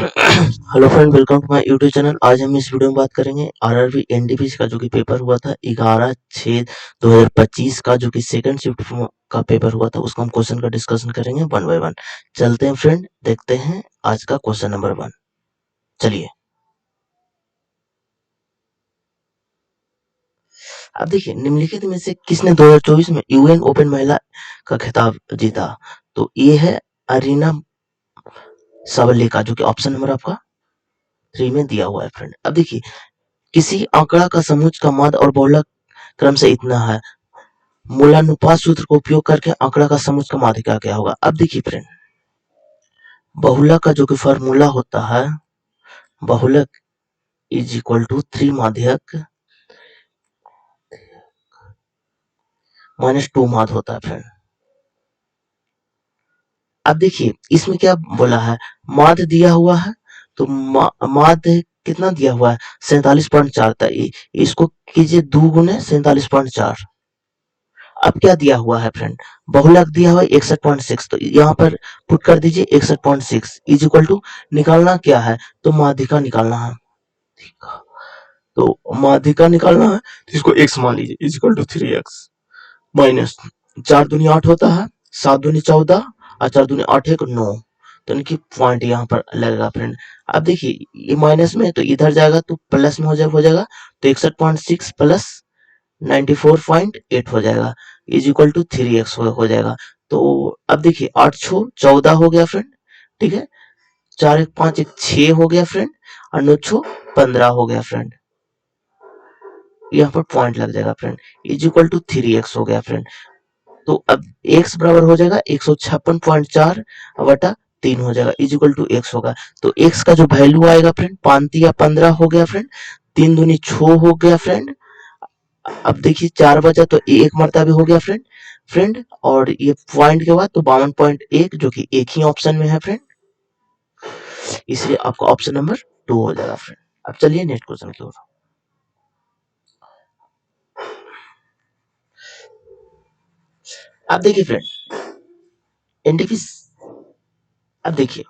Hello friend, welcome to my YouTube channel. आज हम इस वीडियो में बात करेंगे आरआरबी एनडीपीसी का जो कि पेपर हुआ था 11/6/2025 का, जो कि सेकंड शिफ्ट का पेपर हुआ था। उसका हम क्वेश्चन का डिस्कशन करेंगे वन बाय वन। चलते हैं फ्रेंड, देखते हैं आज का क्वेश्चन नंबर 1। चलिए, अब देखिए, निम्नलिखित में से किसने 2024 में यूएन ओपन महिला का खिताब जीता? तो ये है अरीना सावलेका, जो कि ऑप्शन नंबर आपका 3 में दिया हुआ है फ्रेंड। अब देखिए, किसी आंकड़ा का समोच्च का माध्य और बहुलक क्रम से इतना है। मूलानुपात सूत्र का उपयोग करके आंकड़ा का समोच्च का माध्य क्या होगा? अब देखिए फ्रेंड, बहुलक का जो कि फॉर्मूला होता है, बहुलक इज इक्वल टू 3 माध्यक -2 माध्य होता है फ्रेंड। अब देखिए, इसमें क्या बोला है, माध्य दिया हुआ है, तो माध्य कितना दिया हुआ है? 47.4 था। इसको कीजिए 2 गुने 47.4। अब क्या दिया हुआ है फ्रेंड? बहुलक दिया हुआ है 61.6, तो यहाँ पर पुट कर दीजिए 61.6 इज इक्वल टू, निकालना क्या है? तो माध्यिका निकालना है। तो माध्यिका निकालना है, तो इसको x मान लीजिए is equal to 3x minus 4 दूनी 8 होता है, 7 दूनी 14 और 4 दूनी 8 1 9। तो इनकी पॉइंट यहाँ पर लगेगा फ्रेंड। अब देखिए, ये माइनस में तो इधर जाएगा तो प्लस में हो जाएगा, तो 61.6 प्लस 94.8 हो जाएगा इज इक्वल टू 3x हो जाएगा। तो अब देखिए, 8 6 14 हो गया फ्रेंड, ठीक है। 4 1 5 1 6 हो गया फ्रेंड, और 9 6 15 हो गया फ्रेंड। यहाँ पर पॉइंट लग जाएगा friend, is equal to 3x हो गया फ्रेंड। तो अब x बराबर हो जाएगा 156.4 बटा 3 हो जाएगा इज इक्वल टू x होगा। तो x का जो वैल्यू आएगा फ्रेंड, 5 या 15 हो गया फ्रेंड, 3 दूनी 6 हो गया फ्रेंड। अब देखिए 4 बचा तो एक मरतबा भी हो गया फ्रेंड फ्रेंड और ये पॉइंट के बाद तो 52.1, जो कि एक ही ऑप्शन में है फ्रेंड, इसलिए आपका ऑप्शन नंबर 2 हो जाएगा फ्रेंड। अब चलिए नेक्स्ट क्वेश्चन की ओर। अब देखिए फ्रेंड, एनडीपी, अब देखिए,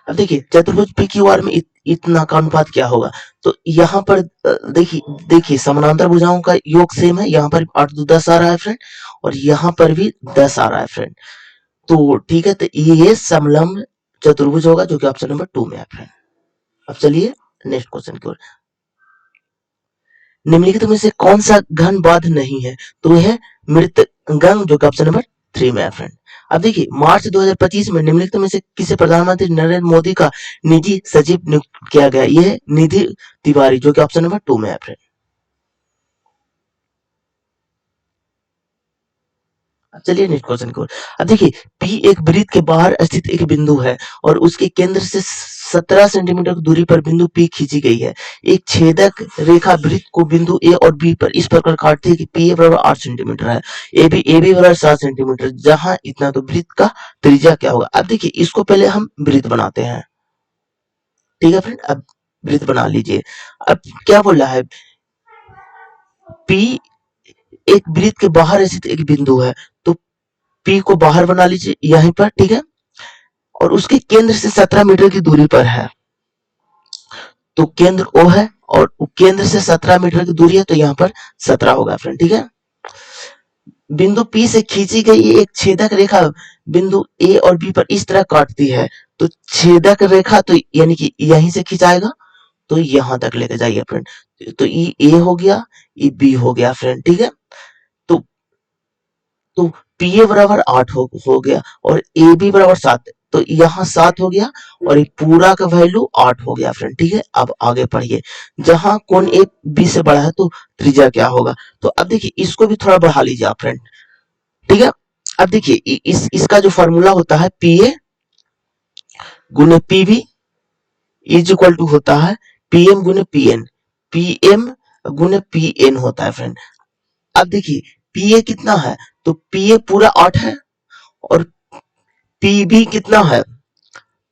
अब देखिए चतुर्भुज पी क्यू आर में इतना का अनुपात क्या होगा? तो यहाँ पर देखिए समानांतर भुजाओं का योग सेम है। यहाँ पर 8 2 10 आ रहा है फ्रेंड, और यहाँ पर भी 10 आ रहा है फ्रेंड। तो ठीक है, तो ये समलंब चतुर्भुज होगा, जो कि ऑप्शन नंबर 2 में है फ्रेंड। अब चलिए नेक्स्ट क्वेश्चन की ओर। निम्नलिखित में से कौन सा घन बाध्य नहीं है? तो यह मृतंगम, जो कि ऑप्शन नंबर 3 में है फ्रेंड। अब देखिए, मार्च 2025 में निम्नलिखित में से किसे प्रधानमंत्री नरेंद्र मोदी का निजी सचिव नियुक्त किया गया? यह निधि तिवारी, जो कि ऑप्शन नंबर 2 में है फ्रेंड। अब चलिए नेक्स्ट क्वेश्चन की ओर। अब देखिए, पी एक वृत्त के बाहर स्थित एक बिंदु है और उसके केंद्र से 17 सेंटीमीटर की दूरी पर बिंदु पी खींची गई है। एक छेदक रेखा वृत्त को बिंदु ए और बी पर इस प्रकार काटती है कि पी ए बराबर 8 सेंटीमीटर है, ए बी बराबर 7 सेंटीमीटर। जहां इतना, तो वृत्त का त्रिज्या क्या होगा? अब देखिए, इसको पहले हम वृत्त बनाते हैं, ठीक है फ्रेंड। अब वृत्त बना लीजिए। अब क्या बोला है, पी एक वृत्त के बाहर स्थित एक बिंदु है, तो पी को बाहर बना लीजिए यहीं पर, ठीक है, और उसके केंद्र से 17 मीटर की दूरी पर है। तो केंद्र ओ है और केंद्र से 17 मीटर की दूरी है, तो यहाँ पर 17 होगा फ्रेंड, ठीक है। बिंदु पी से खींची गई एक छेदक रेखा बिंदु ए और बी पर इस तरह काटती है। तो छेदक रेखा तो यानी कि यहीं से खिंचाएगा, तो यहां तक लेके जाइए फ्रेंड। तो ये ए हो गया, ये बी हो गया फ्रेंड, ठीक है। तो तो पी ए बराबर 8 हो गया और ए बी बराबर 7, तो यहाँ 7 हो गया और ये पूरा का वैल्यू 8 हो गया फ्रेंड, ठीक है। अब आगे पढ़िए, जहां कोण ए बी से बड़ा है, तो त्रिज्या क्या होगा? तो अब देखिए, इसको भी थोड़ा बढ़ा लीजिए आप फ्रेंड, ठीक है। अब देखिए, इसका जो फॉर्मूला होता है, पी ए गुने P B is equal to होता है पी एम गुने पी एन, पी एम गुने पी एन होता है फ्रेंड। अब देखिए, पी ए कितना है? तो पी ए पूरा 8 है और पीबी कितना है?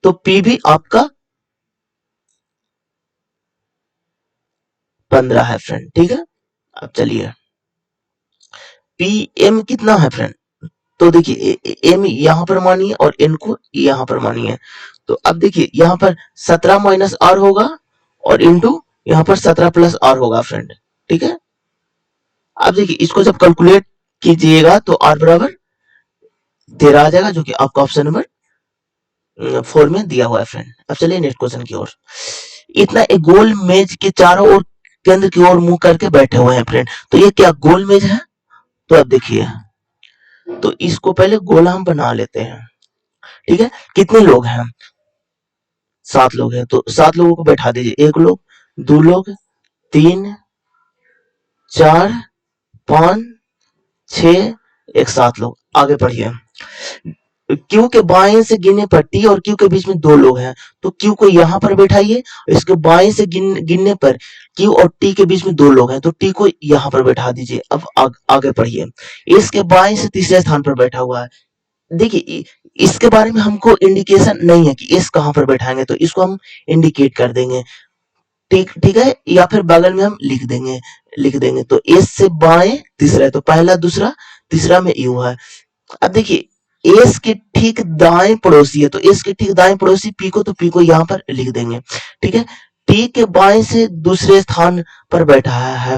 तो पीबी आपका 15 है फ्रेंड, ठीक है। अब चलिए, पीएम कितना है फ्रेंड? तो देखिए एम यहाँ पर मानिए और एन को यहाँ पर मानिए। तो अब देखिए यहाँ पर 17 माइनस आर होगा और इंटू यहाँ पर 17 प्लस आर होगा फ्रेंड। ठीक है, अब देखिए इसको जब कैलकुलेट कीजिएगा तो आर बराबर 13 आ जाएगा, जो कि आपका ऑप्शन नंबर 4 में दिया हुआ है फ्रेंड। अब चलिए नेक्स्ट क्वेश्चन की ओर। इतना एक गोल मेज के चारों ओर केंद्र की ओर मुंह करके बैठे हुए हैं फ्रेंड। तो ये क्या गोल मेज है? तो अब देखिए, तो इसको पहले गोला हम बना लेते हैं। ठीक है, कितने लोग हैं? 7 लोग हैं, तो 7 लोगों को बैठा दीजिए। 1 लोग, 2 लोग, 3, 4, 5, 6, एक 7 लोग। आगे पढ़िए। क्यू के बाएं से गिनने पर टी और क्यू के बीच में 2 लोग हैं, तो क्यू को यहाँ पर बैठाइए। इसके बाएं से गिनने पर क्यू और टी के बीच में 2 लोग हैं, तो टी को यहाँ पर बैठा दीजिए। अब आगे पढ़िए। इसके बाएं से तीसरे स्थान पर बैठा हुआ है। देखिए इसके बारे में हमको इंडिकेशन नहीं है कि इस कहाँ पर बैठाएंगे, तो इसको हम इंडिकेट कर देंगे। ठीक ठीक है, या फिर बगल में हम लिख देंगे। तो एस से बाएं तीसरा है, तो पहला दूसरा तीसरा में यू है। अब देखिए एस के ठीक दाएं पड़ोसी है, तो एस के ठीक दाएं पड़ोसी पी को, तो पी को यहाँ पर लिख देंगे। ठीक है, टी के बाएं से दूसरे स्थान पर बैठा है।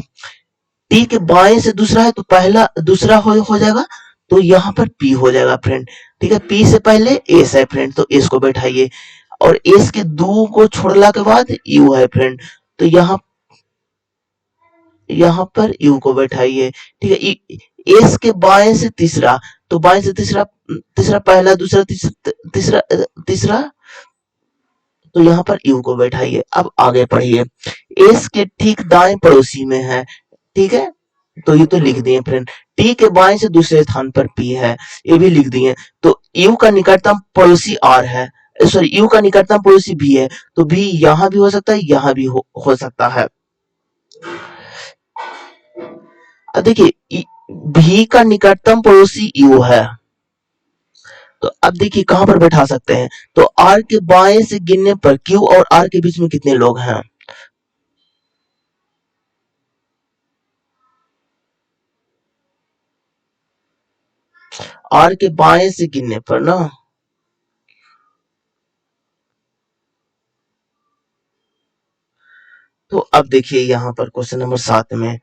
टी के बाएं से दूसरा है, तो पहला दूसरा हो जाएगा, तो यहाँ पर पी हो जाएगा फ्रेंड। ठीक है, पी से पहले एस है फ्रेंड, तो एस को बैठाइए। और एस के 2 को छोड़ला के बाद यू है फ्रेंड, तो यहाँ पर यू को बैठाइए। ठीक है, एस के बाएं से तीसरा, तो बाएं से तीसरा तीसरा पहला दूसरा तीसरा तीसरा, तो यहाँ पर यू को बैठाइए। अब आगे पढ़िए। एस के ठीक दाएं पड़ोसी में है। ठीक है, तो ये तो लिख दिए फ्रेंड। टी के बाएं से दूसरे स्थान पर पी है, ये भी लिख दिए। तो यू का निकटतम पड़ोसी आर है, सॉरी यू का निकटतम पड़ोसी भी है, तो भी यहाँ भी हो सकता है, यहाँ भी हो सकता है। अब देखिए भी का निकटतम पड़ोसी यू है, तो अब देखिए कहां पर बैठा सकते हैं। तो आर के बाएं से गिनने पर क्यू और आर के बीच में कितने लोग हैं? आर के बाएं से गिनने पर ना, तो अब देखिए यहां पर क्वेश्चन नंबर 7 में,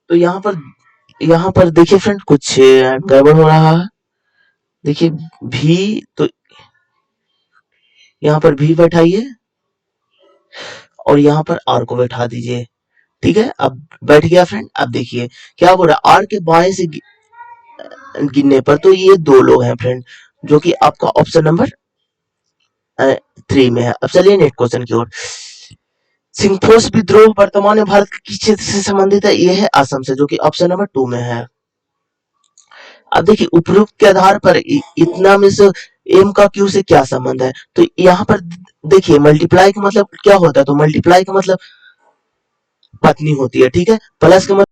तो यहाँ पर देखिए फ्रेंड कुछ गड़बड़ हो रहा है। देखिए भी, तो यहाँ पर भी बैठाइए और यहाँ पर आर को बैठा दीजिए। ठीक है, अब बैठ गया फ्रेंड। अब देखिए क्या बोल रहा है, आर के बाएं से गिनने पर, तो ये 2 लोग हैं फ्रेंड, जो कि आपका ऑप्शन नंबर 3 में है। अब चलिए नेक्स्ट क्वेश्चन की ओर। सिंथोस विद्रोह वर्तमान में भारत के किस क्षेत्र से संबंधित है? ये है असम से, जो कि ऑप्शन नंबर 2 में है। अब देखिए उपरोक्त के आधार पर इतना में से एम का क्यू से क्या संबंध है? तो यहाँ पर देखिए मल्टीप्लाई का मतलब क्या होता है, तो मल्टीप्लाई का मतलब पत्नी होती है। ठीक है, प्लस का मतलब